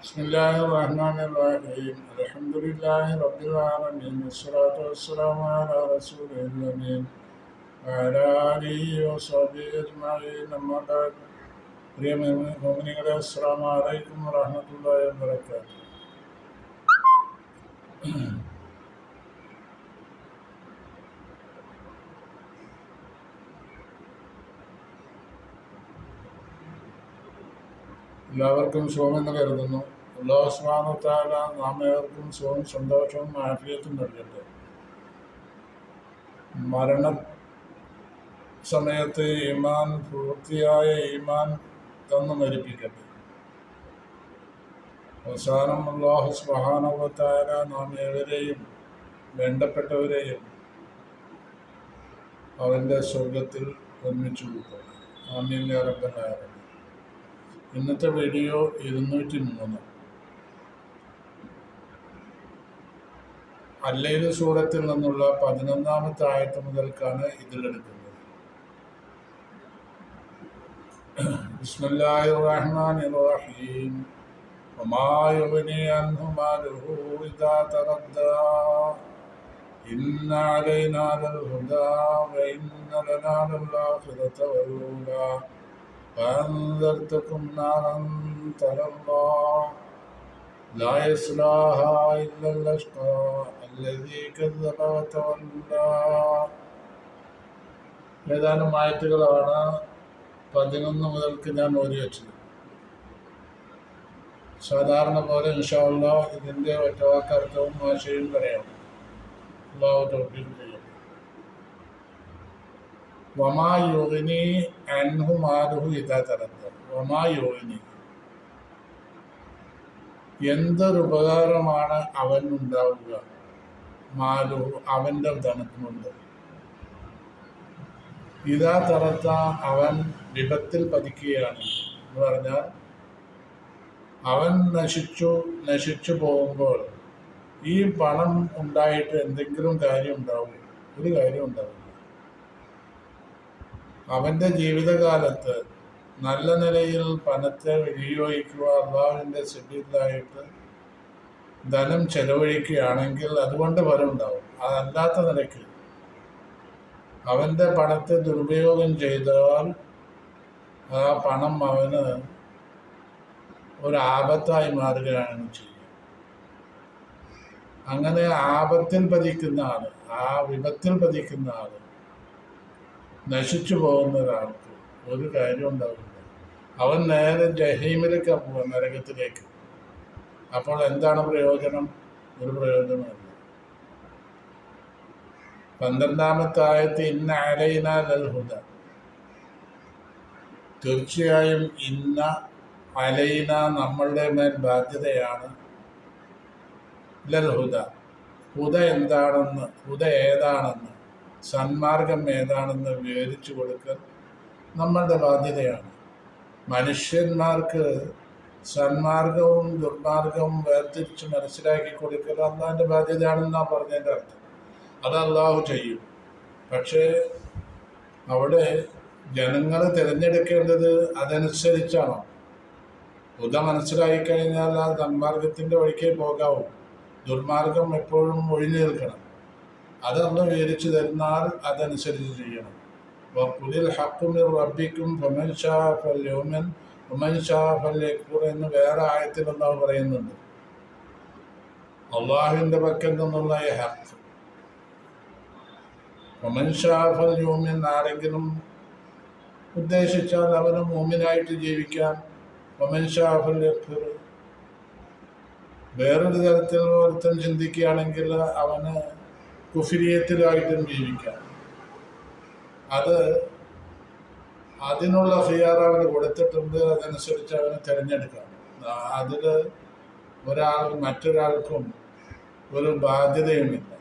بسم الله الرحمن الرحيم الحمد لله رب العالمين والصلاة والسلام على رسوله الأمين وعلى آله وصحبه أجمعين أما بعد പ്രിയ മുഅ്മിനീങ്ങളെ അസ്സലാമു അലൈക്കും വറഹ്മത്തുള്ളാഹി വബറകാതുഹു. എല്ലാവർക്കും സുഖമെന്ന് കരുതുന്നു. അല്ലാഹു സുബ്ഹാനഹു വ തആല നാം ഏവർക്കും സുഖവും സന്തോഷവും ആഫിയത്തും നൽകട്ടെ. മരണ സമയത്ത് പൂർത്തിയായ ഈമാൻ തന്നു മരിപ്പിക്കട്ടെ. അവസാനം അല്ലാഹു സുബ്ഹാനഹു വ തആല നാം ഏവരെയും വേണ്ടപ്പെട്ടവരെയും അവൻ്റെ സ്വർഗത്തിൽ ഒരുമിച്ച് കൂട്ടട്ടെ. ആമീൻ യാ റബ്ബൽ ആലമീൻ. ഇന്നത്തെ വീഡിയോ 203 അല്ലൈൽ സൂറത്തിൽ നിന്നുള്ള 11-ാമത്തെ ആയത്ത് മുതൽക്കാണ് ഇതിലെടുക്കുന്നത്. ബിസ്മില്ലാഹിർ റഹ്മാനിർ റഹീം. വമാ യുഗ്നി അൻഹു മാലുഹു ഇദാ തറദ്ദാ ഇന്ന അലൈനാ ലൽ ഹുദാ വ ഇന്ന ലനാ ലൽ ആഖിറത വൽ ഊലാ فأنذرتكم نارا تلظى لا يصلاها إلا الأشقى الذي كذب وتولى. ഏതാനും ആയത്തുകളാണ് 11 മുതൽക്ക് ഞാൻ ഓതി വെച്ചത്. സാധാരണ പോലെ ഇൻഷാ അല്ലാഹ് ഇതിൻ്റെ ഒറ്റവാക്കർത്ഥവും ആശയവും പറയാം. അല്ലാഹു തൗഫീഖ് ചെയ്യട്ടെ. വമാ യുഗ്നി അൻഹു മാലുഹു ഇദാ തറദ്ദ. വമാ യുഗ്നി, എന്തൊരു ഉപകാരമാണ് അവനുണ്ടാവുക, മാലുഹു അവൻ്റെ ധനത്തിനുണ്ട്, ഇദാ തറദ്ദ അവൻ വിപത്തിൽ പതിക്കുകയാണ് എന്ന് പറഞ്ഞാൽ അവൻ നശിച്ചു പോകുമ്പോൾ ഈ പണം ഉണ്ടായിട്ട് എന്തെങ്കിലും കാര്യം ഉണ്ടാവും? ഒരു കാര്യം ഉണ്ടാവില്ല. അവൻ്റെ ജീവിതകാലത്ത് നല്ല നിലയിൽ പണത്തെ വിനിയോഗിക്കുക, അള്ളാഹുവിൻ്റെ സബീലിലായിട്ട് ധനം ചെലവഴിക്കുകയാണെങ്കിൽ അതുകൊണ്ട് ഫലമുണ്ടാവും. അതല്ലാത്ത നിലയ്ക്ക് അവൻ്റെ പണത്തെ ദുരുപയോഗം ചെയ്താൽ ആ പണം അവന് ഒരു ആപത്തായി മാറുകയാണ് ചെയ്യുക. അങ്ങനെ ആപത്തിൽ പതിക്കുന്ന ആൾ, ആ വിപത്തിൽ പതിക്കുന്ന ആൾ, നശിച്ചു പോകുന്ന ഒരാൾക്ക് ഒരു കാര്യം ഉണ്ടാവില്ല. അവൻ നേരെ ജഹീമിലേക്ക് പോകുക, നരകത്തിലേക്ക്. അപ്പോൾ എന്താണ് പ്രയോജനം? ഒരു പ്രയോജനമില്ല. 12-ാമത്തെ ആയത്ത് ഇന്ന അലൈനാ ലൽ ഹുദ. തീർച്ചയായും ഇന്ന അലൈന നമ്മളുടെ മേൽ ബാധ്യതയാണ്, ലൽ ഹുദ. ഹുദ എന്താണെന്ന്, ഹുദ ഏതാണെന്ന്, സന്മാർഗം ഏതാണെന്ന് വിവരിച്ചു കൊടുക്കൽ നമ്മളുടെ ബാധ്യതയാണ്. മനുഷ്യന്മാർക്ക് സന്മാർഗവും ദുർമാർഗവും വേർതിരിച്ച് മനസ്സിലാക്കി കൊടുക്കൽ അള്ളാഹിൻ്റെ ബാധ്യതയാണെന്നാണ് പറഞ്ഞതിൻ്റെ അർത്ഥം. അത് അള്ളാഹു ചെയ്യും. പക്ഷേ അവിടെ ജനങ്ങൾ തിരഞ്ഞെടുക്കേണ്ടത് അതനുസരിച്ചാണോ? ഹുദ മനസ്സിലാക്കിക്കഴിഞ്ഞാൽ ആ സന്മാർഗത്തിൻ്റെ വഴിക്കേ പോകാവൂ. ദുർമാർഗം എപ്പോഴും ഒഴിഞ്ഞു നിൽക്കണം. അതൊന്ന് വിവരിച്ചു തരുന്നാൽ അതനുസരിച്ച് ചെയ്യണം. വഖുലിൽ ഹഖ്ഖു മിർ റബ്ബിക്കും ഫമൻ ശാ ഫൽയുമിൻ വമൻ ശാ ഫൽയക്ഫുർ എന്ന് വേറെ ആയത്തിൽ അല്ലാഹു പറയുന്നുണ്ട്. അള്ളാഹുവിൻ്റെ പക്കൽ നിന്നുള്ള ഈ ഹഖ്, വമൻ ശാ ഫൽയുമിൻ, ആരെങ്കിലും ഉദ്ദേശിച്ചാൽ അവന് മുഅ്മിനായിട്ട് ജീവിക്കാൻ, വമൻ ശാ ഫൽയക്ഫുർ, വേറൊരു തരത്തിൽ ഒരുത്തൻ ചിന്തിക്കുകയാണെങ്കിൽ അവന് കുഫിരിയത്തിലായിട്ടും ജീവിക്കാം. അതിനുള്ള ഖിയാർ അവന് കൊടുത്തിട്ടുണ്ട്. അതനുസരിച്ച് അവന് തിരഞ്ഞെടുക്കാം. അതിൽ മറ്റൊരാൾക്കും ഒരു ബാധ്യതയുമില്ല.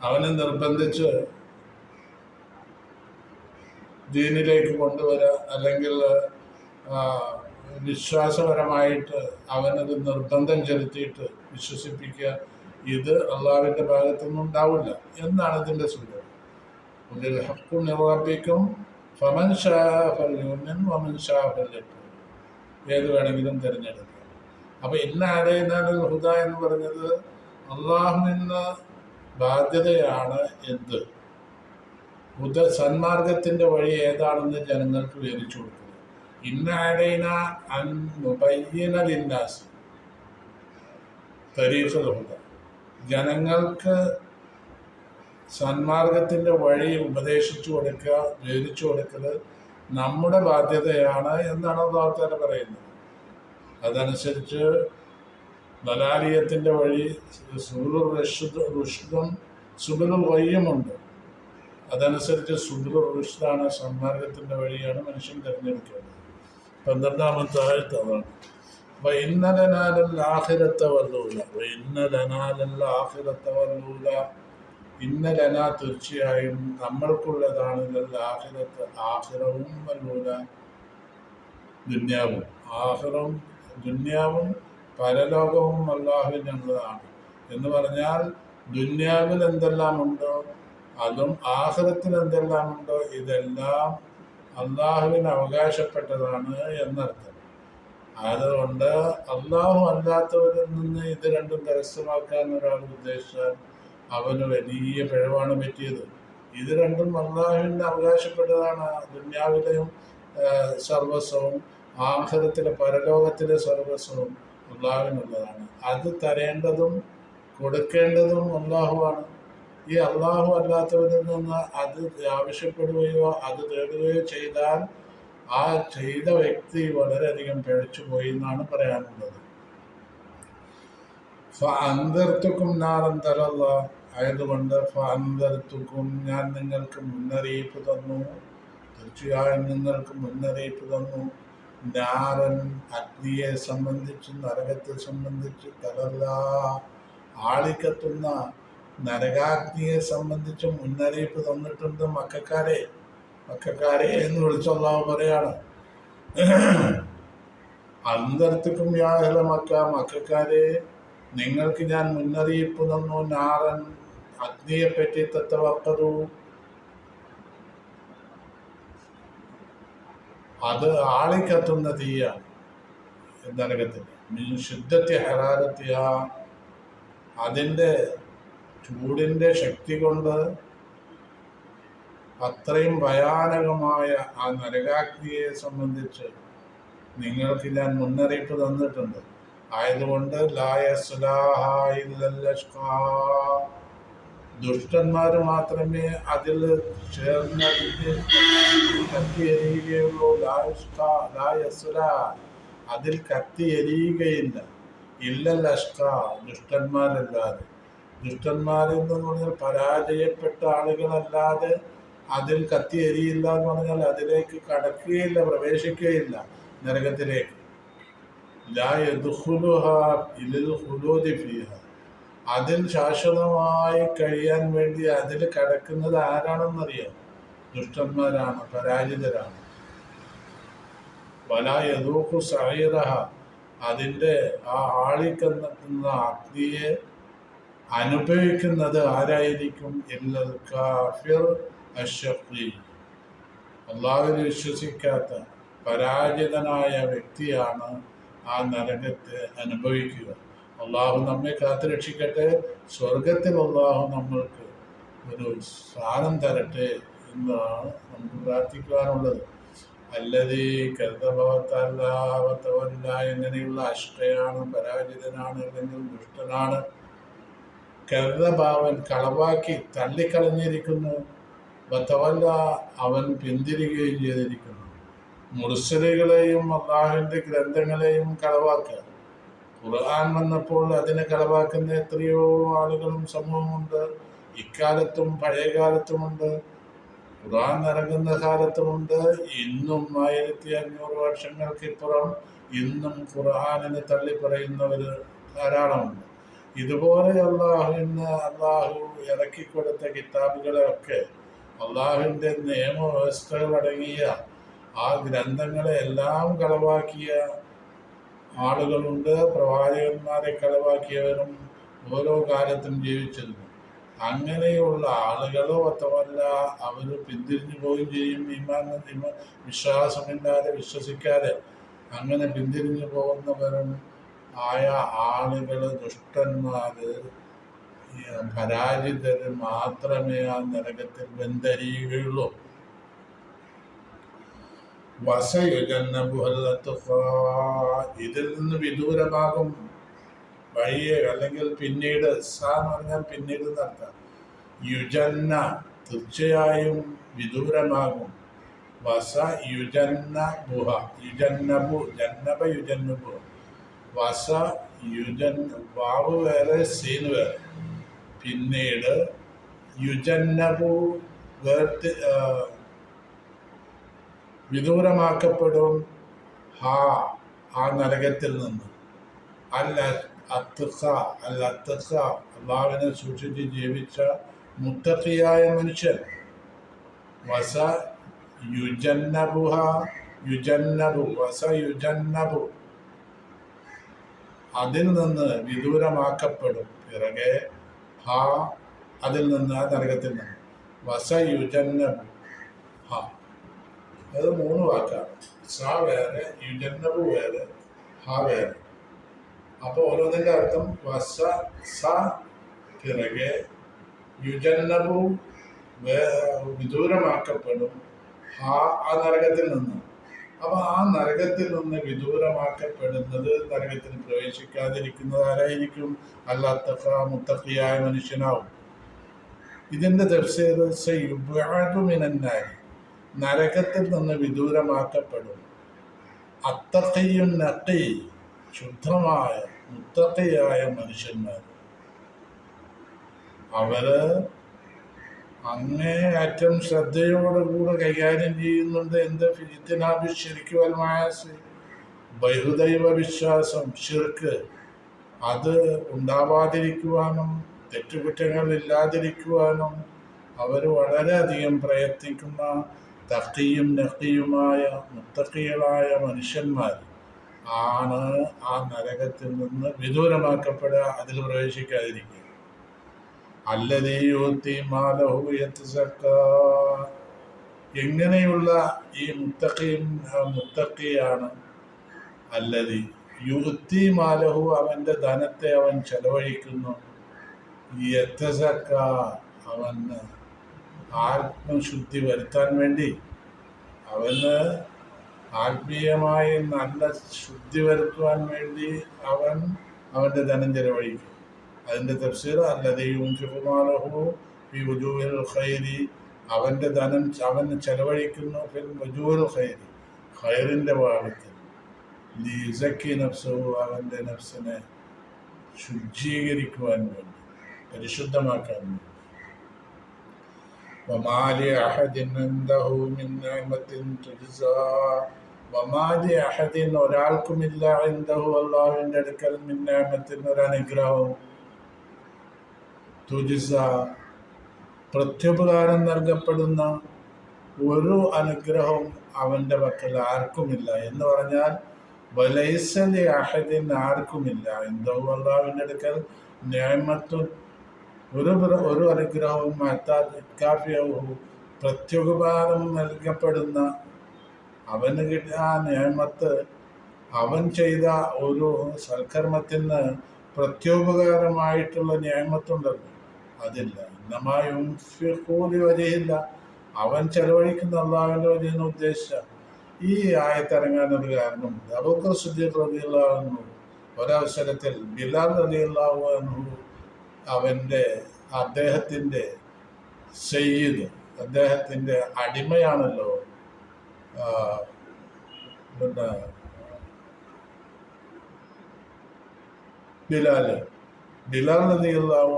അവനെ നിർബന്ധിച്ച് ദീനിലേക്ക് കൊണ്ടുവരാ, അല്ലെങ്കിൽ വിശ്വാസപരമായിട്ട് അവനത് നിർബന്ധം ചെലുത്തിയിട്ട് വിശ്വസിപ്പിക്കുക, ഇത് അള്ളാഹുവിൻ്റെ ഭാഗത്തുനിന്നും ഉണ്ടാവില്ല എന്നാണ് ഇതിൻ്റെ സൂചന. ഉലിൽ ഹഖ്ഖു മിർ റബ്ബിക്കും ഫമൻ ശാഅ ഫൽയുമിൻ വമൻ ശാഅ ഫൽയക്ഫുർ. ഏത് വേണമെങ്കിലും തിരഞ്ഞെടുക്കാം. അപ്പൊ ഇന്ന അലൈനാൽ ഹുദ എന്ന് പറഞ്ഞത് അള്ളാഹുവിന് ബാധ്യതയാണ്. എന്ത് സന്മാർഗത്തിന്റെ വഴി ഏതാണെന്ന് ജനങ്ങൾക്ക് വിവരിച്ചു കൊടുക്കുന്നത്. ഇന്ന അലൈന അൻ മുബയ്യിന ലിന്നാസ് തരീഖുൽ ഹുദ, ജനങ്ങൾക്ക് സന്മാർഗത്തിന്റെ വഴി ഉപദേശിച്ചു കൊടുക്കുക, വിവരിച്ചു കൊടുക്കുന്നത് നമ്മുടെ ബാധ്യതയാണ് എന്നാണ് അല്ലാഹു തആല പറയുന്നത്. അതനുസരിച്ച് ദലാലിയത്തിന്റെ വഴി സുബുലുർ റുഷ്ദും സുബുലുൽ ഗയ്യുമുണ്ട്. അതനുസരിച്ച് സുബുലുർ റുഷ്ദാണ്, സന്മാർഗത്തിന്റെ വഴിയാണ് മനുഷ്യൻ തിരഞ്ഞെടുക്കേണ്ടത്. 12-ാമത്തെ ആയത്ത് അതാണ്. وَإِنَّ لَنَا لَلْآخِرَةَ وَالْأُولَى وَإِنَّ لَنَا لَلْآخِرَةَ وَالْأُولَى ഇന്ന ലന, തീർച്ചയായും നമ്മൾക്കുള്ളതാണ്, ആഖിറത്ത്, ആഖിറവും വല്ലൂല, ദുന്യാവും. ആഖിറവും ദുന്യാവും പരലോകവും അല്ലാഹുവിനുള്ളതാണ് എന്ന് പറഞ്ഞാൽ ദുന്യാവിൽ എന്തെല്ലാം ഉണ്ടോ അതും ആഖിറത്തിൽ എന്തെല്ലാം ഉണ്ടോ ഇതെല്ലാം അള്ളാഹുവിന് അവകാശപ്പെട്ടതാണ് എന്നർത്ഥം. അതുകൊണ്ട് അള്ളാഹു അല്ലാത്തവരിൽ നിന്ന് ഇത് രണ്ടും കരസ്ഥമാക്കാൻ ഒരാൾ ഉദ്ദേശിച്ചാൽ അവന് വലിയ പിഴവാണ് പറ്റിയത്. ഇത് രണ്ടും അള്ളാഹുവിന് അവകാശപ്പെട്ടതാണ്. ദുന്യാവിലെയും സർവസ്വവും ആഖിറത്തിലെ പരലോകത്തിലെ സർവസ്വവും അള്ളാഹുവിനുള്ളതാണ്. അത് തരേണ്ടതും കൊടുക്കേണ്ടതും അള്ളാഹുവാണ്. ഈ അള്ളാഹു അല്ലാത്തവരിൽ നിന്ന് അത് ആവശ്യപ്പെടുകയോ അത് തേടുകയോ ചെയ്താൽ ആ ചെയ്ത വ്യക്തി വളരെയധികം പിഴച്ചു പോയി എന്നാണ് പറയാനുള്ളത്. ഫഅൻദർതുക്കും നാറൻ തലല്ല, ആയതുകൊണ്ട് ഫഅൻദർതുക്കും, ഞാൻ നിങ്ങൾക്ക് മുന്നറിയിപ്പ് തന്നു, തീർച്ചയായും നിങ്ങൾക്ക് മുന്നറിയിപ്പ് തന്നു, നാറൻ, അഗ്നിയെ സംബന്ധിച്ച്, നരകത്തെ സംബന്ധിച്ച്, തലല്ല, ആളിക്കത്തുന്ന നരകാഗ്നിയെ സംബന്ധിച്ച് മുന്നറിയിപ്പ് തന്നിട്ടുണ്ട്. മക്കക്കാരെ എന്ന് വിളിച്ച് അല്ലാഹു പറയാണ്. അന്തർത്തുക്കും യാഹല മക്ക, മക്കക്കാരെ നിങ്ങൾക്ക് ഞാൻ മുന്നറിയിപ്പ് തന്നു, നാറൻ, അഗ്നിയെപ്പറ്റി, തത്തവക്കതു, അത് ആളിക്കത്തുന്ന തീയാണ് നരകത്തിന്. ശുദ്ധത്തെ ഹറാരത്തിയ, അതിൻ്റെ ചൂടിൻ്റെ ശക്തി കൊണ്ട് അത്രയും ഭയാനകമായ ആ നരകാഗ്നിയെ സംബന്ധിച്ച് നിങ്ങൾക്ക് ഞാൻ മുന്നറിയിപ്പ് തന്നിട്ടുണ്ട്. ആയതുകൊണ്ട് ദുഷ്ടന്മാർ മാത്രമേ അതിൽ ചേർന്ന് കത്തി എരിയുകയുള്ളൂ. അതിൽ കത്തി എരിയുകയില്ല. ഇല്ലല്ലഷ്ക, ദുഷ്ടന്മാരല്ലാതെ. ദുഷ്ടന്മാരെന്ന് പറഞ്ഞാൽ പരാജയപ്പെട്ട ആളുകളല്ലാതെ അതിൽ കത്തി എരിയില്ല എന്ന് പറഞ്ഞാൽ അതിലേക്ക് കടക്കുകയില്ല, പ്രവേശിക്കുകയില്ല നരകത്തിലേക്ക്. അതിൽ ശാശ്വതമായി കഴിയാൻ വേണ്ടി അതിൽ കടക്കുന്നത് ആരാണെന്നറിയാം? ദുഷ്ടന്മാരാണ്, പരാജിതരാണ്. വലായദൂഖു സഈറഹ, അതിൻ്റെ ആ ആളിക്കത്തുന്ന അഗ്നിയെ അനുഭവിക്കുന്നത് ആരായിരിക്കും? ഇല്ലൽ കാഫിർ അശ്ശഖി, അല്ലാഹുവിൽ വിശ്വസിക്കാത്ത പരാജിതനായ വ്യക്തിയാണ് ആ നരകത്തെ അനുഭവിക്കുക. അള്ളാഹു നമ്മെ കാത്തുരക്ഷിക്കട്ടെ. സ്വർഗത്തിൽ അള്ളാഹു നമ്മൾക്ക് ഒരു സ്ഥാനം തരട്ടെ എന്നാണ് നമുക്ക് പ്രാർത്ഥിക്കുവാനുള്ളത്. അല്ലതീ കരുതഭവത്തല്ല, എങ്ങനെയുള്ള അഷ്ടയാണ്, പരാജിതനാണ്, അല്ലെങ്കിൽ ദുഷ്ടനാണ്. കരുതഭാവൻ, കളവാക്കി തള്ളിക്കളഞ്ഞിരിക്കുന്നു. ബത്തവല്ല, അവൻ പിന്തിരികയും ചെയ്തിരിക്കുന്നു. മുർസലുകളെയും അള്ളാഹുവിൻ്റെ ഗ്രന്ഥങ്ങളെയും കളവാക്കുക. ഖുർആൻ വന്നപ്പോൾ അതിനെ കളവാക്കുന്ന എത്രയോ ആളുകളും സമൂഹമുണ്ട്. ഇക്കാലത്തും പഴയ കാലത്തുമുണ്ട്, ഖുർആൻ ഇറങ്ങുന്ന കാലത്തുമുണ്ട്. ഇന്നും 1500 വർഷങ്ങൾക്കിപ്പുറം ഇന്നും ഖുർആനിനെ തള്ളി പറയുന്നവർ ധാരാളമുണ്ട്. ഇതുപോലെ അള്ളാഹു ഇറക്കിക്കൊടുത്ത കിതാബുകളെയൊക്കെ, അള്ളാഹുവിൻ്റെ നിയമവ്യവസ്ഥകളടങ്ങിയ ആ ഗ്രന്ഥങ്ങളെ എല്ലാം കളവാക്കിയ ആളുകളുണ്ട്. പ്രവാചകന്മാരെ കളവാക്കിയവരും ഓരോ കാലത്തും ജീവിച്ചിരുന്നു. അങ്ങനെയുള്ള ആളുകളോ അത്തമല്ല അവർ പിന്തിരിഞ്ഞു പോവുകയും ചെയ്യും. വിശ്വാസമില്ലാതെ, വിശ്വസിക്കാതെ അങ്ങനെ പിന്തിരിഞ്ഞു പോകുന്നവരും ആയ ആളുകൾ, ദുഷ്ടന്മാര്, പരാജിതര് മാത്രമേ ആ നരകത്തിൽ വെന്തരിയുകയുള്ളൂ. ഇതിൽ നിന്ന് വിദൂരമാകും വഴിയെ, അല്ലെങ്കിൽ പിന്നീട്. സ എന്ന് പറഞ്ഞാൽ പിന്നീട് എന്നർത്ഥം. യുജന്ന തീർച്ചയായും വിദൂരമാകും. വസ യുജന്നബുഹ, യുജന്നബു, ജന്നബ യുജന്നബു. വസ വാവ് വേറെ സീന് വേറെ. പിന്നീട് യുജന്നബു വിദൂരമാക്കപ്പെടും ആ നരകത്തിൽ നിന്ന്. അള്ളാഹുവിനെ സൂക്ഷിച്ച് ജീവിച്ച മുത്തഖിയായ മനുഷ്യൻ. വസ യുജന്നബുഹ, വസ യുജന്നബു, അതിൽ നിന്ന് വിദൂരമാക്കപ്പെടും. പിറകെ അതിൽ നിന്ന്, ആ നരകത്തിൽ നിന്ന്. വസ യുജന്നബു, അത് 3 വാക്കാണ്. സ വേറെ, യുജന്നബു വേറെ, വേറെ. അപ്പൊ ഓരോന്നിന്റെ അർത്ഥം വസ, സ പിറകെ, യുജന്നബു വിദൂരമാക്കപ്പെടും ആ നരകത്തിൽ നിന്ന്. അപ്പൊ ആ നരകത്തിൽ നിന്ന് വിദൂരമാക്കപ്പെടുന്നത്, നരകത്തിൽ പ്രവേശിക്കാതിരിക്കുന്നത് ആരായിരിക്കും? അല്ലാത്ത മുത്തഖിയായ മനുഷ്യനാവും. ഇതിന്റെ തഫ്സീർ സയുബ്അദു മിനന്നാരി, നരകത്തിൽ നിന്ന് വിദൂരമാക്കപ്പെടും. അത്തഖിയുൻ നഖി, ശുദ്ധമായ മുത്തഖിയായ മനുഷ്യന്മാർ. അവര് അങ്ങേയറ്റം ശ്രദ്ധയോടുകൂടെ കൈകാര്യം ചെയ്യുന്നുണ്ട്. എന്ത്? ഫിജ്തിനാബിശ്ശിർക്കി ബഹുദൈവ വിശ്വാസം, ശിർക്ക്, അത് ഉണ്ടാവാതിരിക്കുവാനും തെറ്റുകുറ്റങ്ങൾ ഇല്ലാതിരിക്കുവാനും അവർ വളരെയധികം പ്രയത്നിക്കുന്ന തഖിയും നഖിയുമായ മുത്തഖികളായ മനുഷ്യന്മാർ ആണ് ആ നരകത്തിൽ നിന്ന് വിദൂരമാക്കപ്പെടുക, അതിൽ പ്രവേശിക്കാതിരിക്കുക. അല്ലദീ യുഅ്തി മാലഹു യതസക്ക, എങ്ങനെയുള്ള ഈ മുത്തഖിയാണ്? അല്ലദീ യുഅ്തി മാലഹു, അവന്റെ ധനത്തെ അവൻ ചെലവഴിക്കുന്നു. യതസക്ക, അവന് ആത്മശുദ്ധി വരുത്താൻ വേണ്ടി, അവന് ആത്മീയമായി നല്ല ശുദ്ധി വരുത്തുവാൻ വേണ്ടി അവന്റെ ധനം ചെലവഴിക്കും. അതിന്റെ തഫ്സീർ അല്ലദീ യുൻഫിഖു മാലഹു ഫീ വുജൂഹിൽ ഖൈരി, അവന്റെ ധനം അവൻ ചെലവഴിക്കുന്നു ഫിൽ വുജൂഹിൽ ഖൈരി, ഖൈറിന്റെ ഭാഗത്തിൽ. ലിയുസക്കി നഫ്സഹു, അവന്റെ നഫ്സിനെ ശുദ്ധീകരിക്കുവാൻ വേണ്ടി, പരിശുദ്ധമാക്കാൻ വേണ്ടി. വമാ ലിഅഹദിൻ ഇൻദഹു മിൻ നിഅമത്തിൻ തുജ്സാ, വമാ ലിഅഹദിൻ, ഒരാൾക്കുമില്ല, ഇൻദഹു, അല്ലാഹുവിന്റെ അടുക്കൽ, മിൻ നിഅമത്തിൻ, ഒരു അനുഗ്രഹവും, തുജ്സ, പ്രത്യുപകാരം നൽകപ്പെടുന്ന ഒരു അനുഗ്രഹവും അവന്റെ പക്കൽ ആർക്കുമില്ല. എന്ന് പറഞ്ഞാൽ വലൈസ ലിഅഹദിൻ, ആർക്കുമില്ല, ഇൻദഹു, അല്ലാഹുവിന്റെ അടുക്കൽ, നിഅമത്തുൻ, ഒരു അനുഗ്രഹവും, പ്രത്യുപകാരം നൽകപ്പെടുന്ന, അവന് കിട്ടിയ ആ നിഅമത്ത്, അവൻ ചെയ്ത ഒരു സൽക്കർമ്മത്തിന് പ്രത്യുപകാരമായിട്ടുള്ള നിഅമത്തുണ്ടല്ലോ, അതില്ല. വജഹില്ല, അവൻ ചെലവഴിക്കുന്ന അള്ളാഹുവിന്റെ വജഹിനെ ഉദ്ദേശിച്ച ഈ ആയത്തിറങ്ങാനൊരു കാരണമുണ്ട്. അബൂബക്കർ സിദ്ദീഖ് റളിയല്ലാഹു അൻഹു ഒരവസരത്തിൽ ബിലാൽ റളിയല്ലാഹു അൻഹു, അദ്ദേഹത്തിന്റെ സയ്യിദ്, അദ്ദേഹത്തിന്റെ അടിമയാണല്ലോ ബിലാൽ റളിയല്ലാഹു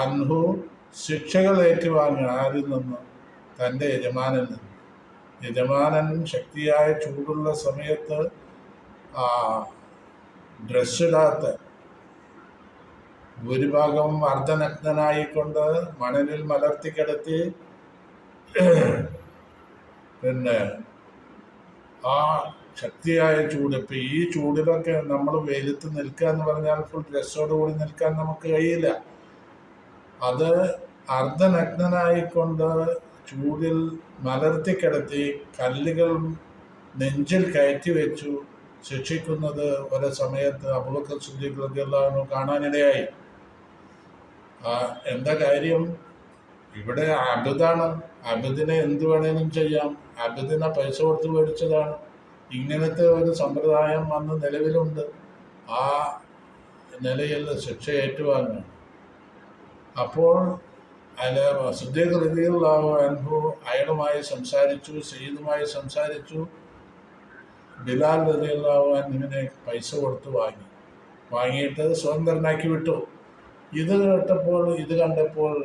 അൻഹു ശിക്ഷകൾ ഏറ്റുവാങ്ങി. ആരിൽ നിന്ന്? തൻ്റെ യജമാനിൽ നിന്ന്. യജമാനൻ ശക്തിയായ ചൂടുള്ള സമയത്ത് ഡ്രസ്സിടാത്ത, ഭൂരിഭാഗം അർദ്ധനഗ്നനായിക്കൊണ്ട് മണലിൽ മലർത്തിക്കിടത്തി, പിന്നെ ആ ശക്തിയായ ചൂട്, ഇപ്പം ഈ ചൂടിലൊക്കെ നമ്മൾ വെയിലത്ത് നിൽക്കുക എന്ന് പറഞ്ഞാൽ ഫുൾ ഡ്രസ്സോടുകൂടി നിൽക്കാൻ നമുക്ക് കഴിയില്ല. അത് അർദ്ധനഗ്നനായിക്കൊണ്ട് ചൂടിൽ മലർത്തിക്കിടത്തി, കല്ലുകൾ നെഞ്ചിൽ കയറ്റി വെച്ചു ശിക്ഷിക്കുന്നത് ഒരേ സമയത്ത് അബൂബക്കർ സിദ്ദീഖ് റളിയല്ലാഹു അൻഹു കാണാനിടയായി. എന്താ കാര്യം? ഇവിടെ അബദാണ്, അബദിനെ എന്ത് വേണേലും ചെയ്യാം, അബദിനെ പൈസ കൊടുത്ത് മേടിച്ചതാണ്. ഇങ്ങനത്തെ ഒരു സമ്പ്രദായം അന്ന് നിലവിലുണ്ട്. ആ നിലയിൽ ശിക്ഷ ഏറ്റുവാങ്ങുക. അപ്പോൾ സിദ്ദീഖ് റളിയല്ലാഹു അൻഹു അയാളുമായി സംസാരിച്ചു, സയ്യിദുമായി സംസാരിച്ചു. ബിലാൽ റളിയല്ലാഹു അൻഹുവിനെ പൈസ കൊടുത്ത് വാങ്ങിയിട്ട് സ്വതന്ത്രനാക്കി വിട്ടു. ഇത് കണ്ടപ്പോൾ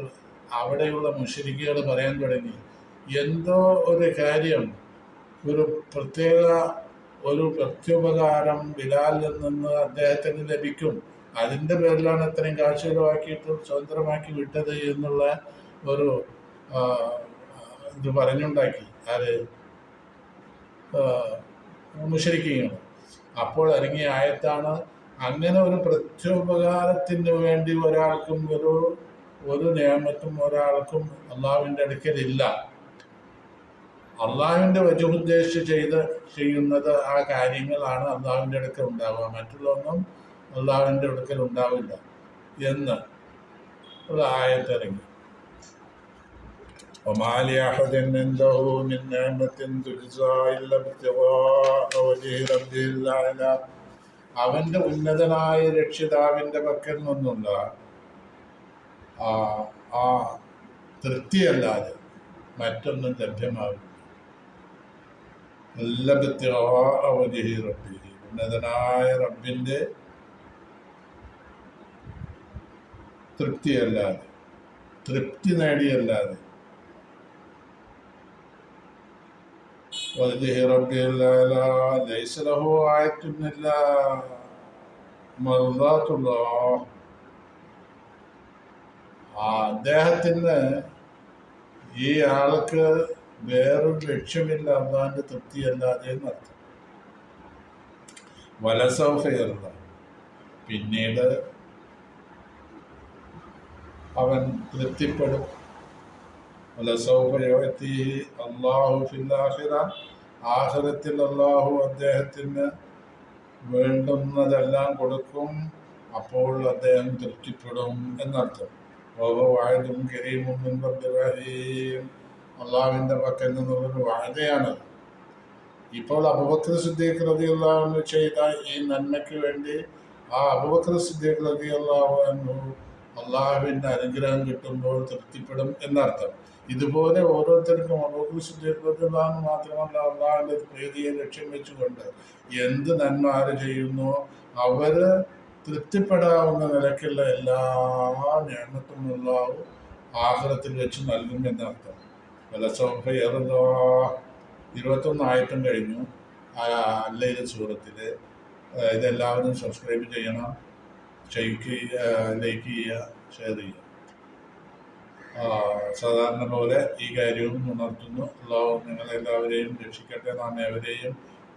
അവിടെയുള്ള മുശ്രിക്കുകൾ പറയാൻ തുടങ്ങി, എന്തോ ഒരു കാര്യം, ഒരു പ്രത്യുപകാരം ബിലാലിൽ നിന്ന് അദ്ദേഹത്തിന് ലഭിക്കും, അതിൻ്റെ പേരിലാണ് ഇത്രയും കാശ് ചിലവാക്കിയിട്ട് സ്വതന്ത്രമാക്കി വിട്ടത് എന്നുള്ള ഒരു ഇത് പറഞ്ഞുണ്ടാക്കി ആര് മുശ്രിക്കുകൾ. അപ്പോൾ ഇറങ്ങിയ ആയത്താണ്, അങ്ങനെ ഒരു പ്രത്യുപകാരത്തിന് വേണ്ടി ഒരാൾക്കും ഒരു നിയമത്തും ഒരാൾക്കും അള്ളാഹുവിൻ്റെ അടുക്കലില്ല. അള്ളാഹുവിൻ്റെ വജുദ്ദേശിച്ച് ചെയ്യുന്നത് ആ കാര്യങ്ങളാണ് അള്ളാഹുവിൻ്റെ അടുക്കൽ ഉണ്ടാവുക, മറ്റുള്ളതൊന്നും അള്ളാഹുവിൻ്റെ അടുക്കൽ ഉണ്ടാവില്ല എന്ന് ഒരു ആയത്തിറങ്ങി. وما لأحد عنده من نعمة تجزى إلا ابتغاء وجه ربه الأعلى. അവന്റെ ഉന്നതനായ രക്ഷിതാവിന്റെ പക്കൽ നിന്നുള്ള ആ തൃപ്തിയല്ലാതെ മറ്റൊന്നും ലഭ്യമാകും. ഉന്നതനായ റബ്ബിന്റെ തൃപ്തിയല്ലാതെ, തൃപ്തി നേടിയല്ലാതെ, അദ്ദേഹത്തിന് ഈ ആൾക്ക് വേറൊരു ലക്ഷ്യമില്ല അള്ളാന്റെ തൃപ്തിയല്ലാതെ എന്നർത്ഥം. വലസൗഫയല്ല, പിന്നീട് അവൻ തൃപ്തിപ്പെടും. ആഖിറത്തിൽ അള്ളാഹു അദ്ദേഹത്തിന് വേണ്ടുന്നതെല്ലാം കൊടുക്കും, അപ്പോൾ അദ്ദേഹം തൃപ്തിപ്പെടും എന്നർത്ഥം. അള്ളാഹുവിന്റെ പക്കൽ നിന്നുള്ളൊരു വാഴയാണ്. ഇപ്പോൾ അബൂബക്കർ സിദ്ദീഖ് റളിയല്ലാഹു അൻഹു ചെയ്ത ഈ നന്മയ്ക്ക് വേണ്ടി ആ അബൂബക്കർ സിദ്ദീഖ് റളിയല്ലാഹു അൻഹു അള്ളാഹുവിന്റെ അനുഗ്രഹം കിട്ടുമ്പോൾ തൃപ്തിപ്പെടും എന്നർത്ഥം. ഇതുപോലെ ഓരോരുത്തർക്കും അബൂബക്കർ സിദ്ദീഖ് റളിയല്ലാഹു അൻഹു മാത്രമല്ല, അള്ളാഹുവിന്റെ പ്രീതിയെ ലക്ഷ്യം വെച്ചുകൊണ്ട് എന്ത് നന്മ ആര് ചെയ്യുന്നു അവര് തൃപ്തിപ്പെടാവുന്ന നിലയ്ക്കുള്ള എല്ലാ നിഅമത്തും അല്ലാഹു ആഖിറത്തിൽ വെച്ച് നൽകും എന്നർത്ഥം. 21 ആയത്തും കഴിഞ്ഞു അല്ലയിൽ സൂറത്തില്. ഇതെല്ലാവരും സബ്സ്ക്രൈബ് ചെയ്യണം, ലൈക്ക് ചെയ്യുക, ഷെയർ ചെയ്യുക. സാധാരണ പോലെ ഈ കാര്യവും ഉണർത്തുന്നു. അല്ലാഹു നിങ്ങളെല്ലാവരെയും രക്ഷിക്കട്ടെ. നാം ഏവരെയും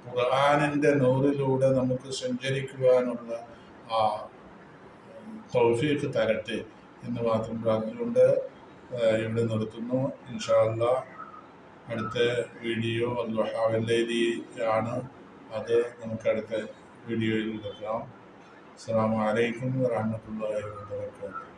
ഖുർആനിന്റെ നൂറിലൂടെ നമുക്ക് സഞ്ചരിക്കുവാനുള്ള തൗഫീഖ് തരട്ടെ എന്ന് മാത്രം പ്രാർത്ഥിച്ചുകൊണ്ട് ഇവിടെ നിർത്തുന്നു. ഇൻഷാ അല്ലാഹ് അടുത്ത വീഡിയോ അൽ-ളുഹാ ആണ്. അത് നമുക്ക് അടുത്ത വീഡിയോയിൽ എടുക്കാം. അസ്സലാമു അലൈക്കും വറഹ്മത്തുള്ളാഹി വബറകാതുഹു.